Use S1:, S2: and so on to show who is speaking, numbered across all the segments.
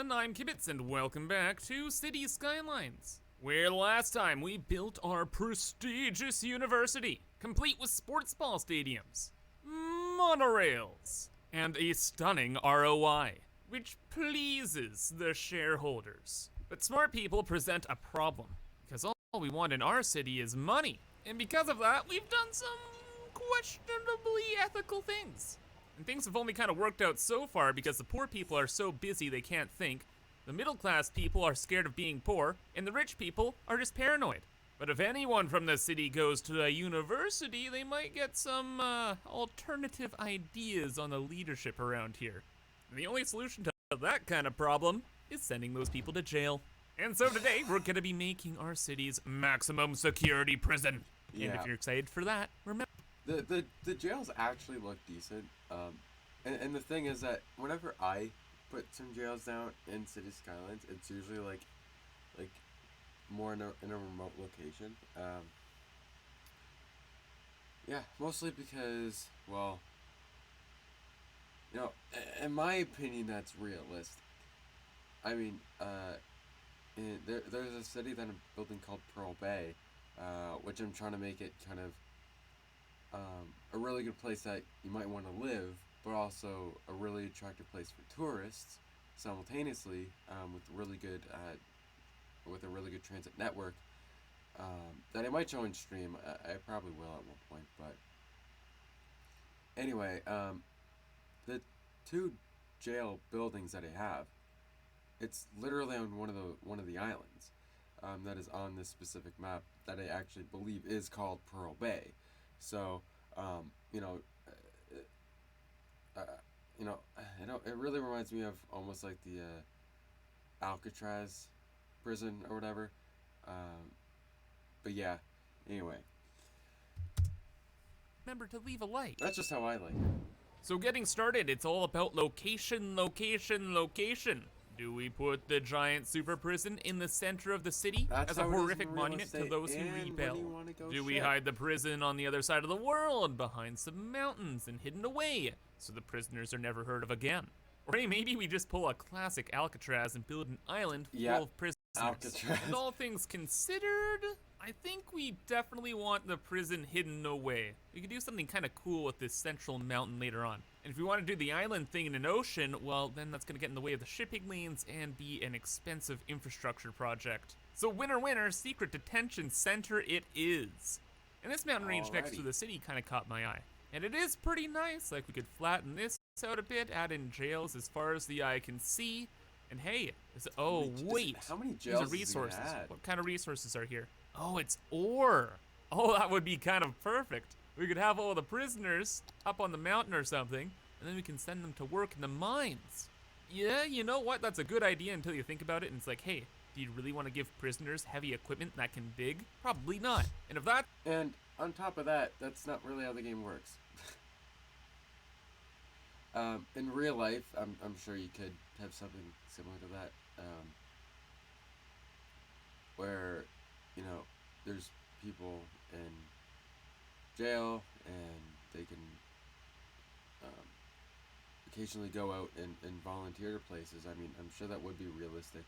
S1: everyone, I'm Kibitz and welcome back to City Skylines, where last time we built our prestigious university, complete with sports ball stadiums, monorails, and a stunning ROI, which pleases the shareholders. But smart people present a problem, because all we want in our city is money, and because of that, we've done some questionably ethical things. And things have only kind of worked out so far because the poor people are so busy they can't think, the middle class people are scared of being poor, and the rich people are just paranoid. But if anyone from the city goes to a university, they might get some alternative ideas on the leadership around here. And the only solution to that kind of problem is sending those people to jail. And so today, we're gonna be making our city's maximum security prison.
S2: Yeah.
S1: And if you're excited for that, remember,
S2: The jails actually look decent, and the thing is that whenever I put some jails down in City Skylines, it's usually like more in a remote location. Yeah, mostly because, well, in my opinion, that's realistic. I mean, there's a city that I'm building called Pearl Bay, which I'm trying to make it kind of a really good place that you might want to live, but also a really attractive place for tourists simultaneously, with a really good transit network that I might show in stream. I probably will at one point, but anyway, the two jail buildings that I have, it's literally on one of the islands that is on this specific map that I actually believe is called Pearl Bay. So, it really reminds me of almost like the Alcatraz prison or whatever. But yeah, anyway.
S1: remember to leave a like.
S2: That's just how I like it.
S1: So getting started, it's all about location, location, location. Do we put the giant super prison in the center of the city
S2: That's
S1: as a
S2: how it is in
S1: horrific
S2: real
S1: monument to
S2: estate
S1: those who
S2: and when
S1: rebel?
S2: you wanna go
S1: Do we
S2: shit.
S1: hide the prison on the other side of the world, behind some mountains and hidden away, so the prisoners are never heard of again? Or hey, maybe we just pull a classic Alcatraz and build an island full of prisoners.
S2: Alcatraz.
S1: And all things considered, I think we definitely want the prison hidden away. We could do something kind of cool with this central mountain later on. And if we want to do the island thing in an ocean, well, then that's going to get in the way of the shipping lanes and be an expensive infrastructure project. So winner, winner, secret detention center it is. And this mountain range next to
S2: Alrighty.
S1: the city kind of caught my eye. And it is pretty nice, like we could flatten this out a bit, add in jails as far as the eye can see. And hey,
S2: How many jails
S1: these are
S2: is he
S1: resources.
S2: gonna add?
S1: What kind of resources are here? Oh, it's ore. Oh, that would be kind of perfect. We could have all the prisoners up on the mountain or something, and then we can send them to work in the mines. Yeah, you know what? That's a good idea until you think about it, and it's like, hey, do you really want to give prisoners heavy equipment that can dig? Probably not. And if that...
S2: And on top of that, that's not really how the game works. In real life, I'm sure you could have something similar to that, where, there's people in jail and they can occasionally go out and volunteer to places. I mean, I'm sure that would be realistic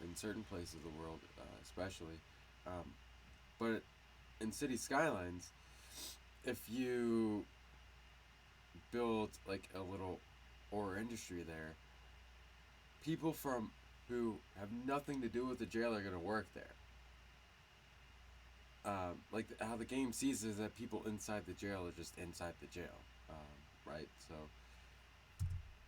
S2: in certain places of the world, especially. But in City Skylines, if you build like a little ore industry there, people who have nothing to do with the jail are going to work there. Like how the game sees is that people inside the jail are just inside the jail, right? So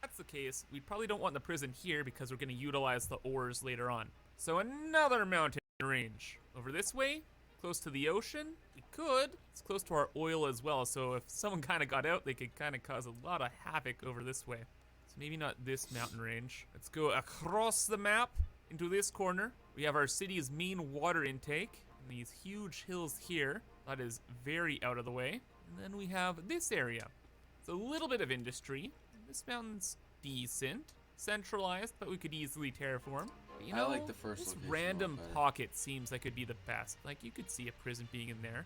S1: That's the case, we probably don't want the prison here because we're going to utilize the ores later on. So another mountain range. Over this way, close to the ocean, we could. It's close to our oil as well, so if someone kind of got out, they could kind of cause a lot of havoc over this way. So maybe not this mountain range. Let's go across the map into this corner. We have our city's main water intake, and these huge hills here. That is very out of the way. And then we have this area. It's a little bit of industry. This mountain's decent, centralized, but we could easily terraform. But,
S2: I like the first
S1: this
S2: location a lot
S1: random
S2: better.
S1: pocket seems like it'd be the best. Like you could see a prison being in there,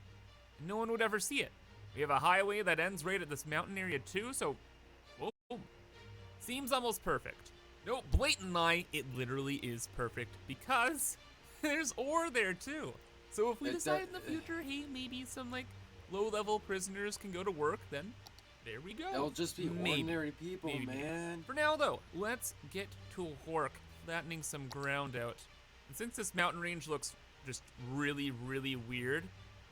S1: and no one would ever see it. We have a highway that ends right at this mountain area too, so whoa, seems almost perfect. No, blatant lie, it literally is perfect because there's ore there too. So if we
S2: It
S1: decide in
S2: do-
S1: the future, hey, maybe some like low-level prisoners can go to work, then there we go.
S2: They'll just be
S1: Maybe.
S2: ordinary people,
S1: Maybe.
S2: man.
S1: For now, though, let's get to work flattening some ground out. And since this mountain range looks just really, really weird,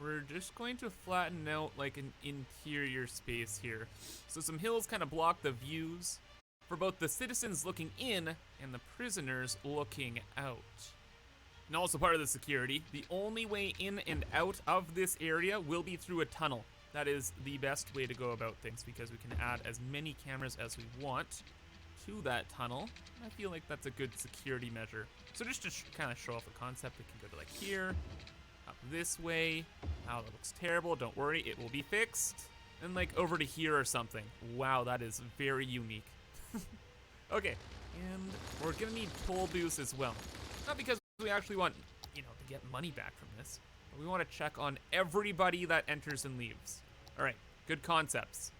S1: we're just going to flatten out like an interior space here. So some hills kind of block the views for both the citizens looking in and the prisoners looking out. And also part of the security, the only way in and out of this area will be through a tunnel. That is the best way to go about things because we can add as many cameras as we want to that tunnel. I feel like that's a good security measure. So just to kind of show off the concept, we can go to like here, up this way. Wow, that looks terrible. Don't worry, it will be fixed. And like over to here or something. Wow, that is very unique. Okay, and we're gonna need toll booths as well. Not because we actually want, to get money back from this. But we want to check on everybody that enters and leaves. All right, good concepts.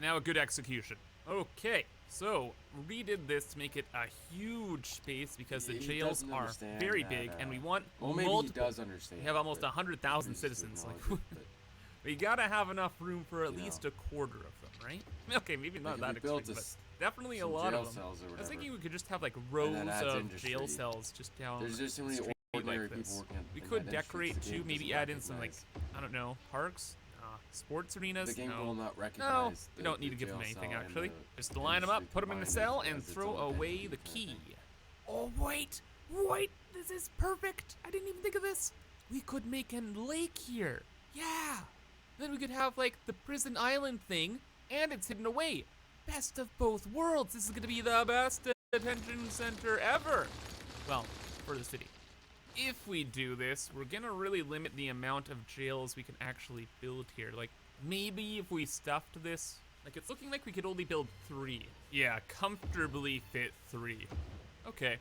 S1: Now a good execution. Okay, so redid this to make it a huge space because the
S2: He
S1: jails
S2: doesn't
S1: are
S2: understand
S1: very
S2: that,
S1: big, and we want
S2: Well, maybe
S1: multiple.
S2: he does understand.
S1: We have almost
S2: but
S1: 100,000
S2: refuses to
S1: citizens. Like,
S2: acknowledge it, but
S1: we gotta have enough room for at
S2: You
S1: least
S2: know.
S1: a quarter of them, right? Okay, maybe not
S2: like,
S1: that
S2: if we built
S1: extreme, but
S2: s-
S1: definitely a
S2: some
S1: lot
S2: jail
S1: of them.
S2: cells or
S1: I was
S2: whatever,
S1: thinking we could just have like
S2: then
S1: rows
S2: adds
S1: of
S2: industry.
S1: jail cells just down.
S2: There's just too
S1: the
S2: many
S1: street
S2: ordinary
S1: like
S2: people
S1: this.
S2: working.
S1: We
S2: in
S1: could
S2: that industry,
S1: decorate
S2: the
S1: too,
S2: game
S1: maybe
S2: doesn't
S1: add in some like,
S2: recognize-
S1: I don't know, parks, sports arenas.
S2: The game
S1: no.
S2: will not
S1: No,
S2: recognize.
S1: we
S2: the-
S1: don't need
S2: the
S1: to give them
S2: jail
S1: anything
S2: cell and
S1: actually.
S2: the
S1: Just line them up,
S2: industry
S1: put them in the
S2: combined
S1: cell,
S2: as
S1: and
S2: its
S1: throw
S2: own
S1: away
S2: entity
S1: the
S2: kind of
S1: key.
S2: thing.
S1: Oh wait, this is perfect. I didn't even think of this. We could make a lake here. Yeah. Then we could have like the prison island thing, and it's hidden away. Best of both worlds. This is gonna be the best detention center ever. Well, for the city. If we do this, we're gonna really limit the amount of jails we can actually build here. Like, maybe if we stuffed this, like it's looking like we could only build 3. Yeah, comfortably fit 3. Okay.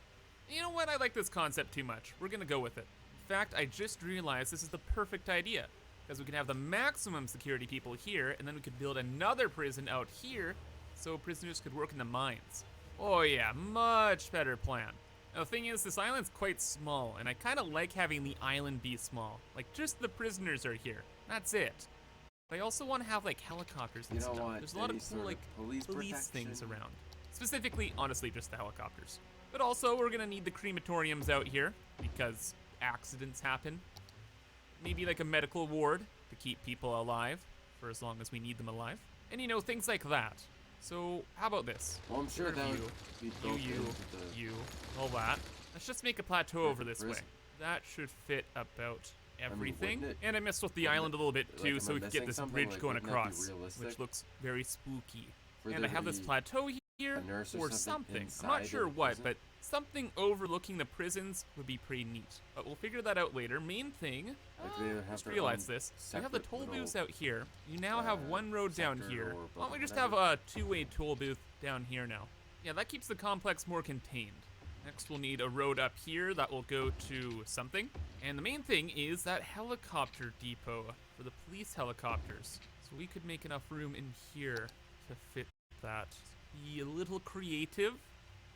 S1: You know what? I like this concept too much. We're gonna go with it. In fact, I just realized this is the perfect idea. Because we can have the maximum security people here, and then we could build another prison out here, so prisoners could work in the mines. Oh yeah, much better plan. Now, the thing is, this island's quite small, and I kind of like having the island be small. Like, just the prisoners are here. That's it. But I also want to have, like, helicopters and
S2: You don't
S1: stuff.
S2: want
S1: There's a lot
S2: any
S1: of cool,
S2: sort of
S1: like,
S2: police
S1: things
S2: protection.
S1: around. Specifically, honestly, just the helicopters. But also, we're gonna need the crematoriums out here, because accidents happen. Maybe like a medical ward to keep people alive for as long as we need them alive. And things like that. So how about this?
S2: Well, I'm sure
S1: Sort of
S2: that would
S1: you,
S2: be built
S1: you,
S2: into the
S1: you, all that. Let's just make a plateau over
S2: Perfect
S1: this way.
S2: prison.
S1: That should fit about everything.
S2: wouldn't it-
S1: And I messed with the
S2: wouldn't
S1: island
S2: it-
S1: a little bit
S2: like,
S1: too,
S2: am
S1: so
S2: I
S1: we could get
S2: missing
S1: this
S2: something?
S1: bridge
S2: Like,
S1: going
S2: wouldn't that be
S1: across,
S2: realistic?
S1: which looks very spooky.
S2: For
S1: And
S2: there
S1: I
S2: to
S1: have this
S2: be
S1: plateau here
S2: a nurse or
S1: or something. I'm
S2: inside
S1: not sure
S2: the
S1: what,
S2: prison?
S1: but something overlooking the prisons would be pretty neat. But we'll figure that out later. Main thing,
S2: Like, they would have
S1: just
S2: their
S1: realized
S2: own
S1: this. We have the
S2: separate
S1: toll
S2: little,
S1: booths out here. You now have one road down
S2: sector
S1: here.
S2: or
S1: Why don't we just
S2: whatever.
S1: have a two-way toll booth down here now? Yeah, that keeps the complex more contained. Next, we'll need a road up here that will go to something. And the main thing is that helicopter depot for the police helicopters. So we could make enough room in here to fit that. Be a little creative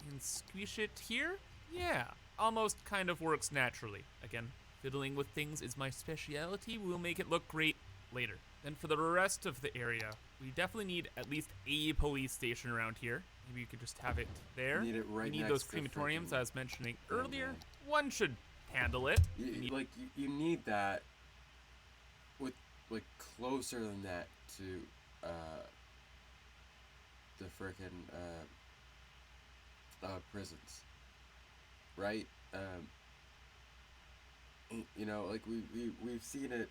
S1: and squish it here. Yeah, almost kind of works naturally. Again, fiddling with things is my speciality. We'll make it look great later. Then for the rest of the area, we definitely need at least a police station around here. Maybe you could just have it there.
S2: Need it right
S1: we need
S2: next
S1: those
S2: to
S1: crematoriums
S2: frickin'
S1: I was mentioning
S2: thing,
S1: earlier.
S2: man.
S1: One should handle it.
S2: You need that with like closer than that to the frickin' prisons, right? Like we've seen it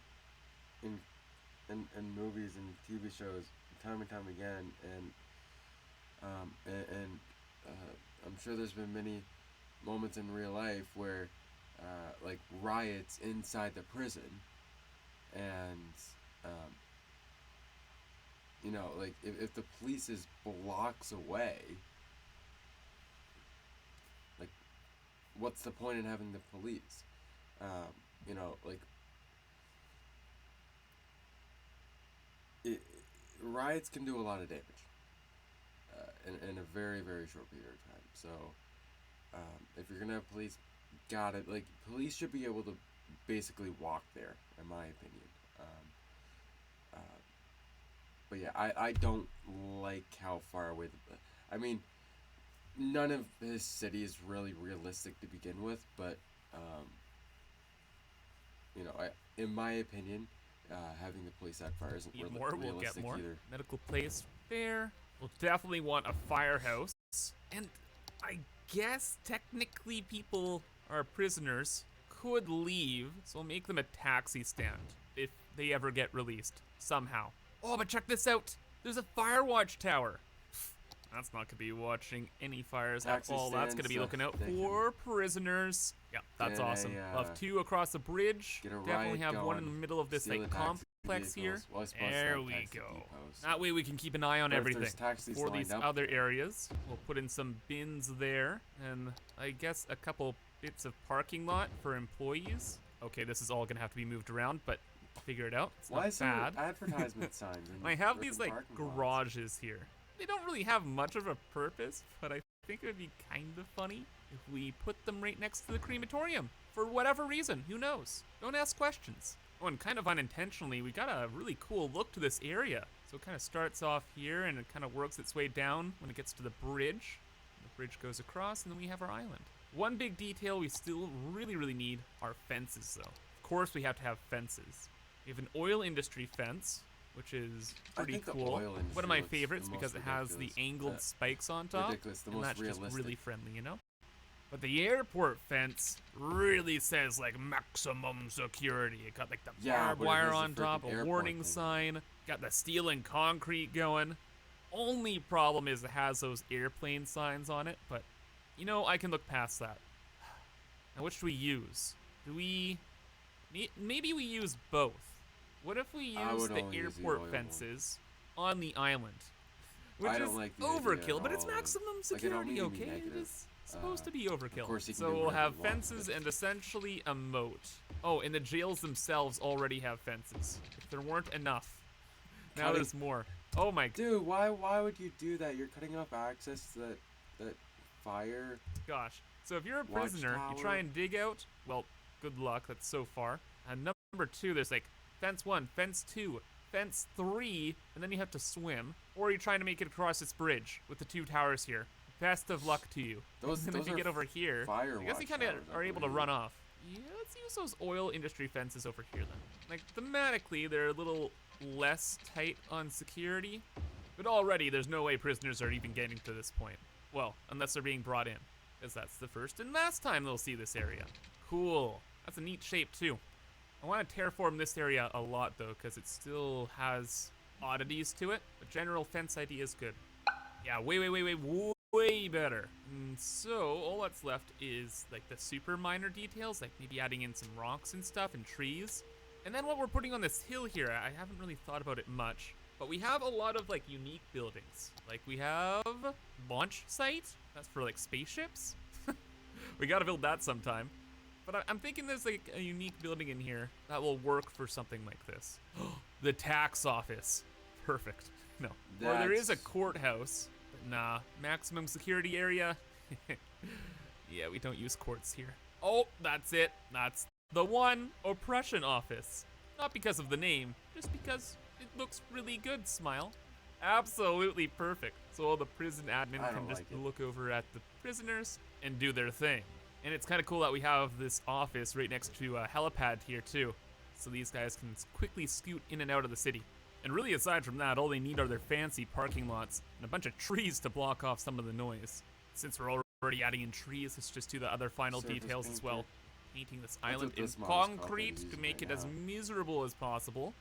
S2: in movies and TV shows time and time again, and I'm sure there's been many moments in real life where like riots inside the prison, and like if the police is blocks away, like what's the point in having the police? Like riots can do a lot of damage. in a very, very short period of time. So if you're gonna have police, got it. Like, police should be able to basically walk there, in my opinion. Uh, but yeah, I don't like how far away I mean, none of this city is really realistic to begin with, but in my opinion, having the police act fire isn't
S1: Need more, we'll
S2: realistic
S1: get more.
S2: either.
S1: Medical place fair. We'll definitely want a firehouse. And I guess technically people are prisoners could leave, so we'll make them a taxi stand if they ever get released somehow. Oh, but check this out. There's a fire watch tower. That's not gonna be watching any fires
S2: Taxi
S1: at all. That's gonna
S2: stands,
S1: be looking out
S2: they
S1: for prisoners. Yeah, that's
S2: Get a,
S1: awesome. We'll have 2 across the bridge.
S2: get a
S1: Definitely
S2: ride
S1: have one in the
S2: going,
S1: middle of this
S2: steal
S1: like
S2: the taxi
S1: complex here.
S2: vehicles. Well, I suppose
S1: There
S2: not
S1: we
S2: taxi
S1: go.
S2: depots.
S1: That way we can keep an eye on
S2: But if
S1: everything.
S2: there's taxis
S1: For
S2: lined
S1: these
S2: up,
S1: other areas, we'll put in some bins there, and I guess a couple bits of parking lot for employees. Okay, this is all gonna have to be moved around, but I'll figure it out. It's
S2: why
S1: not
S2: is there
S1: bad.
S2: advertisement signs? In
S1: I have
S2: frickin'
S1: these like
S2: parking lots?
S1: garages here. They don't really have much of a purpose, but I think it would be kind of funny if we put them right next to the crematorium. For whatever reason, who knows? Don't ask questions. Oh, and kind of unintentionally, we got a really cool look to this area. So it kind of starts off here and it kind of works its way down when it gets to the bridge. The bridge goes across and then we have our island. One big detail we still really need are fences though. Of course we have to have fences. We have an oil industry fence, which is pretty
S2: think the
S1: cool.
S2: oil industry
S1: One of my
S2: looks the
S1: favorites
S2: most
S1: because it has the
S2: ridiculous.
S1: angled spikes on top.
S2: Ridiculous, the
S1: And
S2: most
S1: that's just
S2: realistic.
S1: really friendly, you know? But the airport fence really says like maximum security. It got like the
S2: Yeah,
S1: barbed
S2: but it
S1: wire
S2: has the
S1: on top,
S2: frickin'
S1: a
S2: airport
S1: warning
S2: thing.
S1: sign, got the steel and concrete going. Only problem is it has those airplane signs on it, but you know, I can look past that. Now, which do we use? Do we... Maybe we use both. What if we
S2: I
S1: use
S2: would
S1: the
S2: only use the
S1: airport
S2: oil one.
S1: fences on the island? Which
S2: I
S1: is
S2: don't like the idea
S1: overkill,
S2: at
S1: but it's
S2: all.
S1: maximum
S2: Like, I don't
S1: security,
S2: mean to be
S1: okay? It
S2: negative.
S1: is supposed to be overkill.
S2: course you can
S1: So
S2: do
S1: we'll
S2: whatever
S1: have
S2: you want,
S1: fences
S2: but-
S1: and essentially a moat. Oh, and the jails themselves already have fences. If there weren't enough, now
S2: Cutting-
S1: there's more. Oh my
S2: Dude, why would you do that? You're cutting off access to that fire.
S1: gosh. So if you're a prisoner, you try
S2: Watchtower.
S1: and dig out, well, good luck, that's so far. And number 2, there's like fence 1, fence 2, fence 3, and then you have to swim. Or you're trying to make it across this bridge with the 2 towers here. Best of luck to you.
S2: Those
S1: And
S2: those
S1: if you
S2: are
S1: get over here,
S2: fire
S1: I guess you kind
S2: watchtowers,
S1: of
S2: I
S1: are able to
S2: believe.
S1: run off. Yeah, let's use those oil industry fences over here then. Like, thematically, they're a little less tight on security. But already, there's no way prisoners are even getting to this point. Well, unless they're being brought in. Because that's the first and last time they'll see this area. Cool. That's a neat shape, too. I want to terraform this area a lot, though, because it still has oddities to it. The general fence idea is good. Yeah, way better. And so, all that's left is, like, the super minor details, like maybe adding in some rocks and stuff and trees. And then what we're putting on this hill here, I haven't really thought about it much. But we have a lot of, like, unique buildings. Like, we have launch site. That's for, like, spaceships. We gotta build that sometime. But I'm thinking there's, like, a unique building in here that will work for something like this. The tax office. Perfect. No. Or there is a
S2: That's-
S1: courthouse. But nah. Maximum security area. Yeah, we don't use courts here. Oh, that's it. That's the one. Oppression office. Not because of the name, just because it looks really good, Smile. Absolutely perfect. So all the prison admin
S2: I
S1: can
S2: don't
S1: just
S2: like it.
S1: look over at the prisoners and do their thing. And it's kind of cool that we have this office right next to a helipad here too. So these guys can quickly scoot in and out of the city. And really aside from that, all they need are their fancy parking lots and a bunch of trees to block off some of the noise. Since we're already adding in trees, let's just do the other final
S2: Surface
S1: details as well.
S2: painter.
S1: Painting this
S2: That's
S1: island
S2: what
S1: in
S2: this mod is called that
S1: concrete
S2: he's
S1: to
S2: using
S1: make
S2: right
S1: it as
S2: now.
S1: miserable as possible.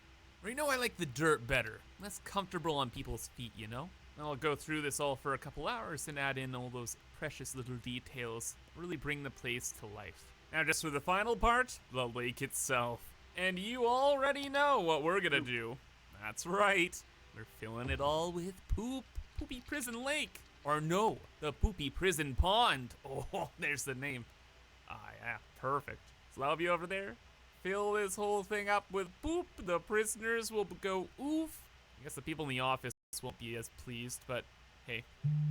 S1: Or you know, I like the dirt better. Less comfortable on people's feet, you know? And I'll go through this all for a couple hours and add in all those precious little details. Really bring the place to life. Now just for the final part, the lake itself. And you already know what we're gonna do. That's right. We're filling it all with poop. Poopy Prison Lake. Or no, the Poopy Prison Pond. Oh, there's the name. Ah, yeah, perfect. So that'll be over there. Fill this whole thing up with poop. The prisoners will go oof. I guess the people in the office won't be as pleased, but Hey,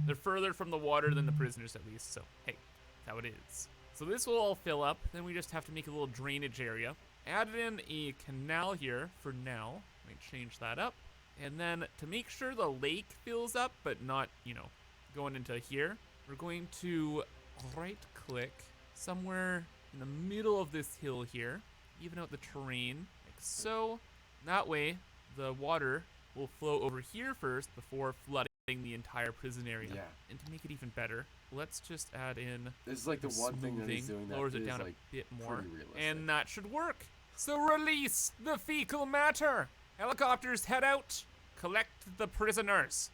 S1: they're further from the water than the prisoners at least, so hey, that's how it is. So this will all fill up, then we just have to make a little drainage area. Add in a canal here for now. Might change that up. And then to make sure the lake fills up, but not, going into here, we're going to right click somewhere in the middle of this hill here, even out the terrain, like so. That way, the water will flow over here first before flooding the entire prison area.
S2: Yeah.
S1: And to make it even better, let's just add in
S2: This is like the one thing that he's doing that
S1: lowers it
S2: is
S1: down
S2: like
S1: a bit more,
S2: pretty realistic.
S1: and that should work. So release the fecal matter. Helicopters head out, collect the prisoners,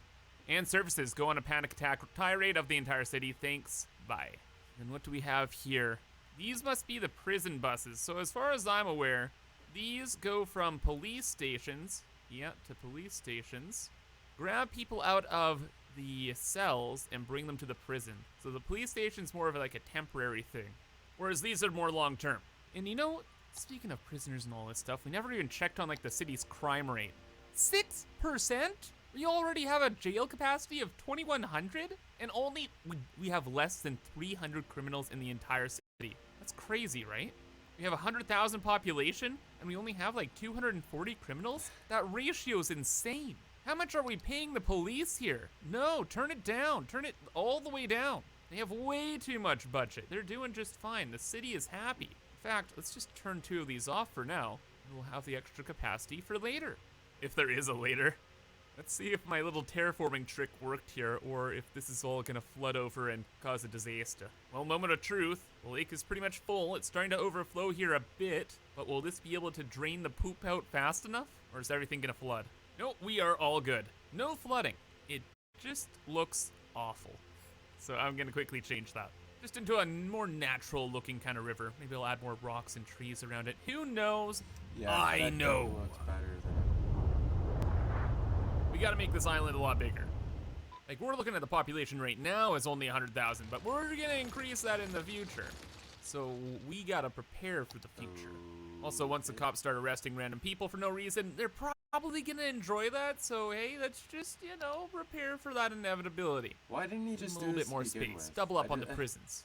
S1: and services go on a panic attack tirade of the entire city. Thanks, bye. And what do we have here? These must be the prison buses. So as far as I'm aware, these go from police stations, to police stations, grab people out of the cells and bring them to the prison. So the police station's more of like a temporary thing, whereas these are more long term. And speaking of prisoners and all this stuff, we never even checked on like the city's crime rate. 6%? We already have a jail capacity of 2,100, and only we have less than 300 criminals in the entire city. That's crazy, right? We have 100,000 population, and we only have like 240 criminals? That ratio's insane. How much are we paying the police here? No, turn it down. Turn it all the way down. They have way too much budget. They're doing just fine. The city is happy. In fact, let's just turn 2 of these off for now, and we'll have the extra capacity for later. If there is a later. Let's see if my little terraforming trick worked here, or if this is all gonna flood over and cause a disaster. Well, moment of truth. The lake is pretty much full. It's starting to overflow here a bit, but will this be able to drain the poop out fast enough? Or is everything gonna flood? Nope, we are all good. No flooding. It just looks awful. So I'm gonna quickly change that. Just into a more natural looking kind of river. Maybe I'll add more rocks and trees around it. Who knows?
S2: Yeah,
S1: I
S2: that
S1: know.
S2: looks better than
S1: We gotta make this island a lot bigger. Like, we're looking at the population right now as only 100,000, but we're gonna increase that in the future. So we gotta prepare for the future. Also, once the cops start arresting random people for no reason, they're probably gonna enjoy that, so hey, let's just, prepare for that inevitability.
S2: Why didn't he just
S1: a
S2: do
S1: little
S2: this
S1: bit more
S2: to begin
S1: space.
S2: with?
S1: Double up on the prisons.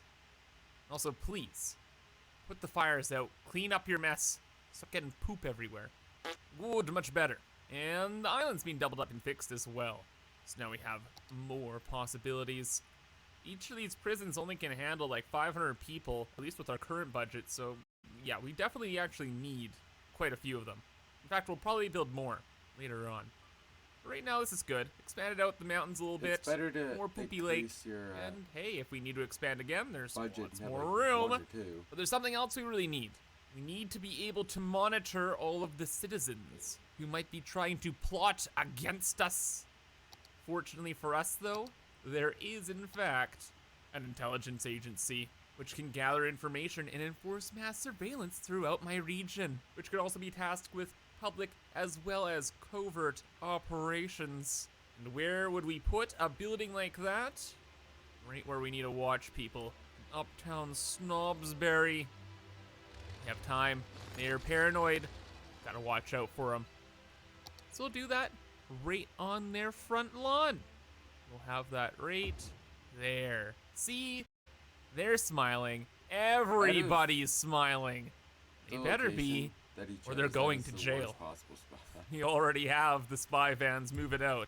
S1: Also, please, put the fires out. Clean up your mess. Stop getting poop everywhere. Good, much better. And the island's been doubled up and fixed as well. So now we have more possibilities. Each of these prisons only can handle like 500 people, at least with our current budget, so yeah, we definitely actually need quite a few of them. In fact, we'll probably build more later on. But right now, this is good. Expanded out the mountains a little bit.
S2: It's better to
S1: more poopy lake.
S2: increase your
S1: And hey, if we need to expand again, there's
S2: budget
S1: lots
S2: and have,
S1: more
S2: like,
S1: room.
S2: 1 or 2.
S1: But there's something else we really need. We need to be able to monitor all of the citizens who might be trying to plot against us. Fortunately for us, though, there is, in fact, an intelligence agency which can gather information and enforce mass surveillance throughout my region, which could also be tasked with public as well as covert operations. And where would we put a building like that? Right where we need to watch people. Uptown Snobsbury. We have time. They're paranoid. Gotta watch out for them. So we'll do that right on their front lawn. We'll have that right there. See? They're smiling. Everybody's smiling. They better be, or they're going to jail. You already have the spy vans moving out.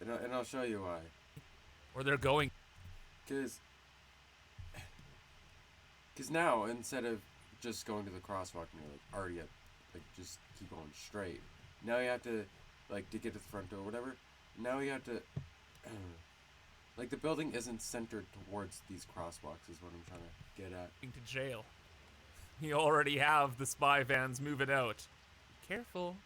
S2: And I'll show you why.
S1: Or they're going.
S2: Because now, instead of just going to the crosswalk and you're like already at, like, just keep going straight. Now you have to, like, to get to the front door or whatever, now you have to, like, the building isn't centered towards these crosswalks is what I'm trying to get at.
S1: To jail. You already have the spy vans moving out. Be careful.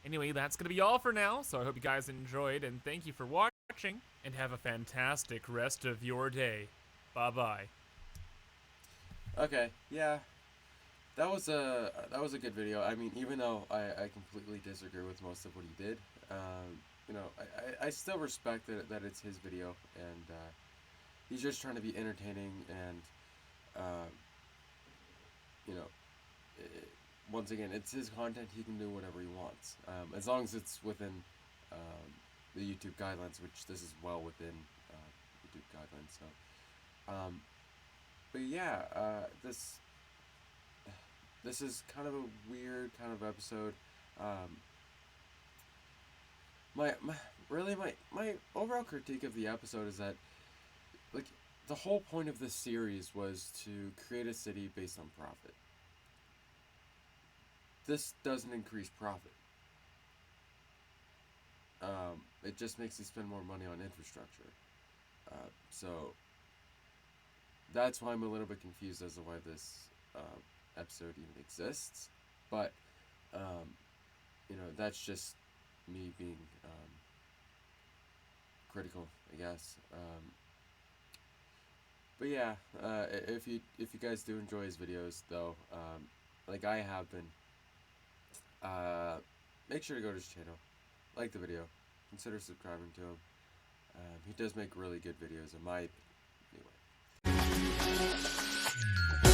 S1: Anyway, that's gonna be all for now, so I hope you guys enjoyed, and thank you for watching, and have a fantastic rest of your day. Bye-bye.
S2: Okay, yeah. That was a good video. I mean, even though I completely disagree with most of what he did, I still respect that it's his video, and he's just trying to be entertaining, and once again, it's his content. He can do whatever he wants, as long as it's within the YouTube guidelines, which this is well within YouTube guidelines. So, but yeah, this is kind of a weird kind of episode. My overall critique of the episode is that, like, the whole point of this series was to create a city based on profit. This doesn't increase profit. It just makes you spend more money on infrastructure. So that's why I'm a little bit confused as to why this episode even exists. But that's just me being critical, I guess. But yeah, if you guys do enjoy his videos, though, like I have been, make sure to go to his channel, like the video, consider subscribing to him. He does make really good videos, in my opinion. Anyway.